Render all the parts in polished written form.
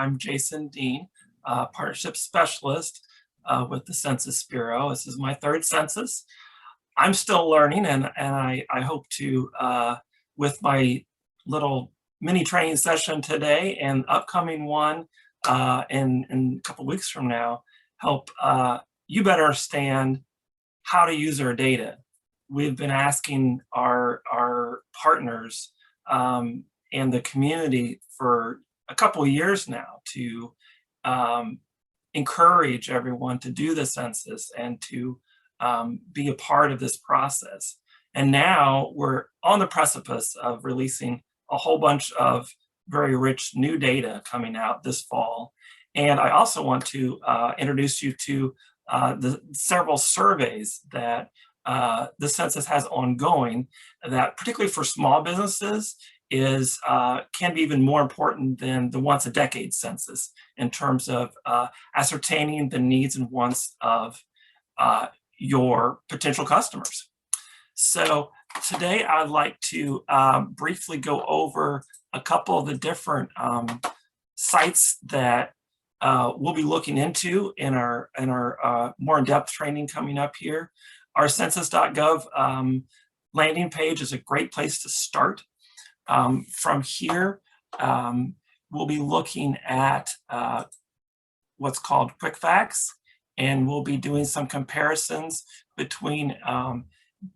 I'm Jason Dean, Partnership Specialist with the Census Bureau. This is my third census. I'm still learning, and I hope to, with my little mini training session today and upcoming one in a couple weeks from now, help you better understand how to use our data. We've been asking our partners and the community for a couple of years now to encourage everyone to do the census and to be a part of this process. And now we're on the precipice of releasing a whole bunch of very rich new data coming out this fall. And I also want to introduce you to the several surveys that the census has ongoing that, particularly for small businesses, can be even more important than the once a decade census in terms of ascertaining the needs and wants of your potential customers. So today I'd like to briefly go over a couple of the different sites that we'll be looking into in our more in-depth training coming up here. Our census.gov landing page is a great place to start. From here, we'll be looking at what's called quick facts, and we'll be doing some comparisons between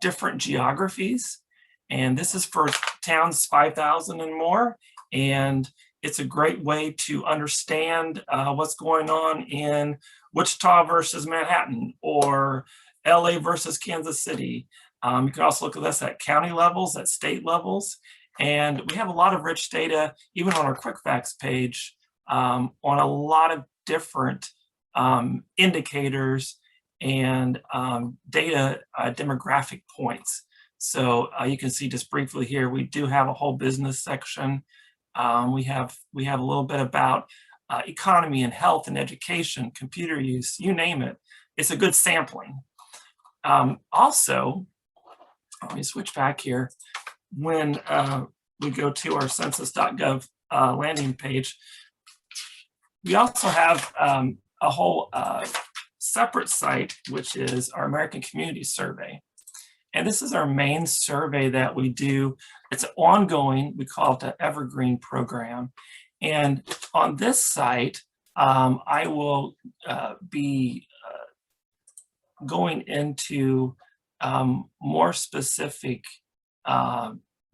different geographies. And this is for towns 5,000 and more, and it's a great way to understand what's going on in Wichita versus Manhattan, or LA versus Kansas City. You can also look at this at county levels, at state levels. And we have a lot of rich data, even on our quick facts page, on a lot of different indicators and data demographic points. So you can see just briefly here, we do have a whole business section. We have a little bit about economy and health and education, computer use, you name it. It's a good sampling. Also, let me switch back here. When we go to our census.gov landing page, we also have a whole separate site, which is our American Community Survey. And this is our main survey that we do. It's ongoing. We call it the Evergreen program. And on this site, I will be going into more specific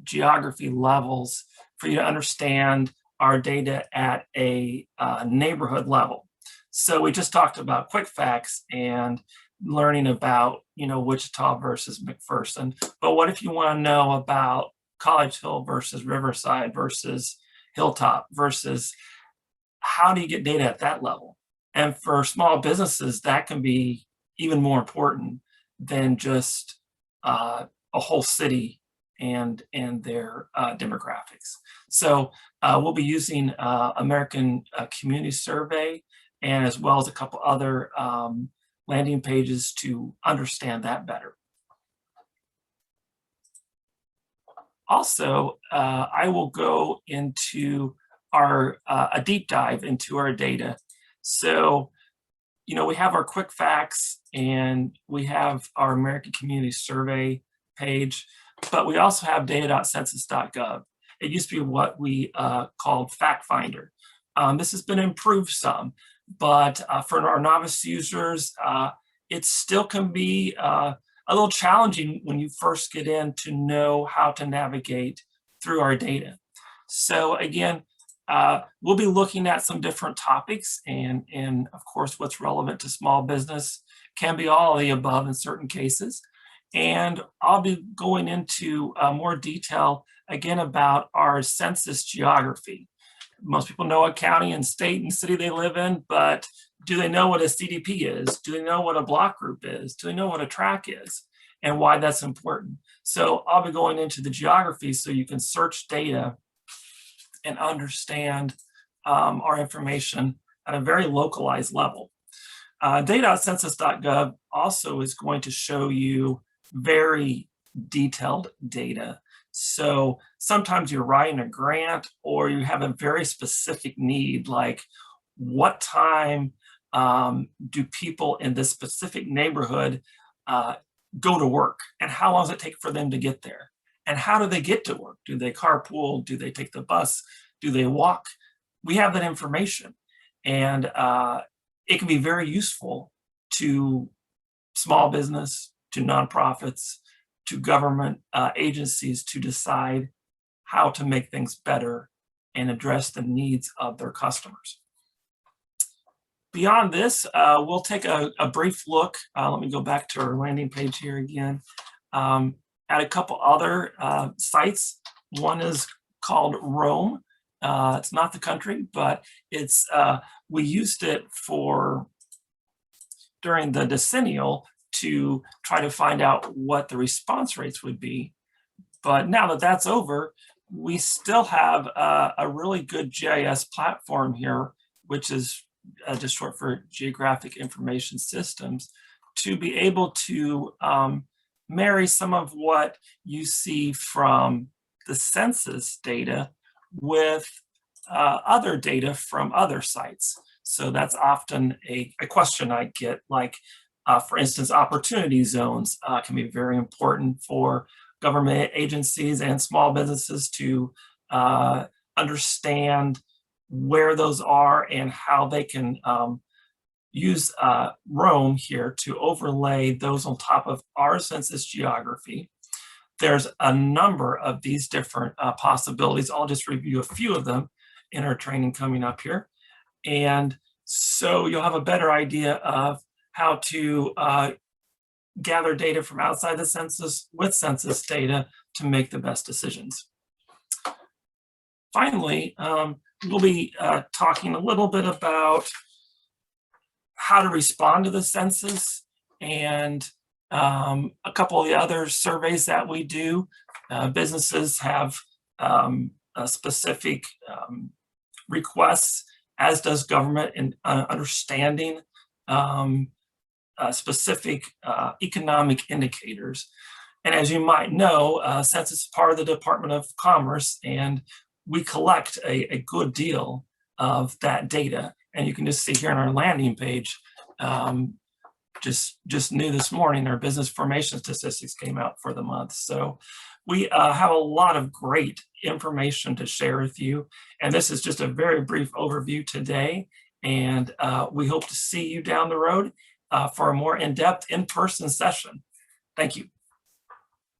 geography levels for you to understand our data at a neighborhood level. So we just talked about quick facts and learning about, Wichita versus McPherson. But what if you want to know about College Hill versus Riverside versus Hilltop versus how do you get data at that level? And for small businesses, that can be even more important than just a whole city and their demographics. So we'll be using American Community Survey, and as well as a couple other landing pages to understand that better. Also, I will go into a deep dive into our data. So, we have our quick facts and we have our American Community Survey page, but we also have data.census.gov. It used to be what we called Fact Finder. This has been improved some, but for our novice users, it still can be a little challenging when you first get in to know how to navigate through our data. So again, we'll be looking at some different topics, and of course, what's relevant to small business can be all of the above in certain cases. And I'll be going into more detail again about our census geography. Most people know what county and state and city they live in, but do they know what a CDP is? Do they know what a block group is? Do they know what a tract is and why that's important? So I'll be going into the geography so you can search data and understand our information at a very localized level. Data.census.gov also is going to show you very detailed data. So sometimes you're writing a grant or you have a very specific need, like what time do people in this specific neighborhood uh, go to work, and how long does it take for them to get there? And how do they get to work? Do they carpool? Do they take the bus? Do they walk? We have that information, and it can be very useful to small business, to nonprofits, to government agencies to decide how to make things better and address the needs of their customers. Beyond this, we'll take a brief look. Let me go back to our landing page here again, at a couple other sites. One is called Rome. It's not the country, but it's we used it for during the decennial to try to find out what the response rates would be. But now that that's over, we still have a really good GIS platform here, which is just short for Geographic Information Systems, to be able to marry some of what you see from the census data with other data from other sites. So that's often a question I get, like, for instance, opportunity zones can be very important for government agencies and small businesses to understand where those are and how they can use Rome here to overlay those on top of our census geography. There's a number of these different possibilities. I'll just review a few of them in our training coming up here. And so you'll have a better idea of how to gather data from outside the census with census data to make the best decisions. Finally, we'll be talking a little bit about how to respond to the census and a couple of the other surveys that we do. Businesses have specific requests, as does government, in understanding specific economic indicators. And as you might know, census is part of the Department of Commerce, and we collect a good deal of that data. And you can just see here on our landing page, just new this morning, our business formation statistics came out for the month. So we have a lot of great information to share with you. And this is just a very brief overview today. And we hope to see you down the road for a more in-depth in-person session. Thank you.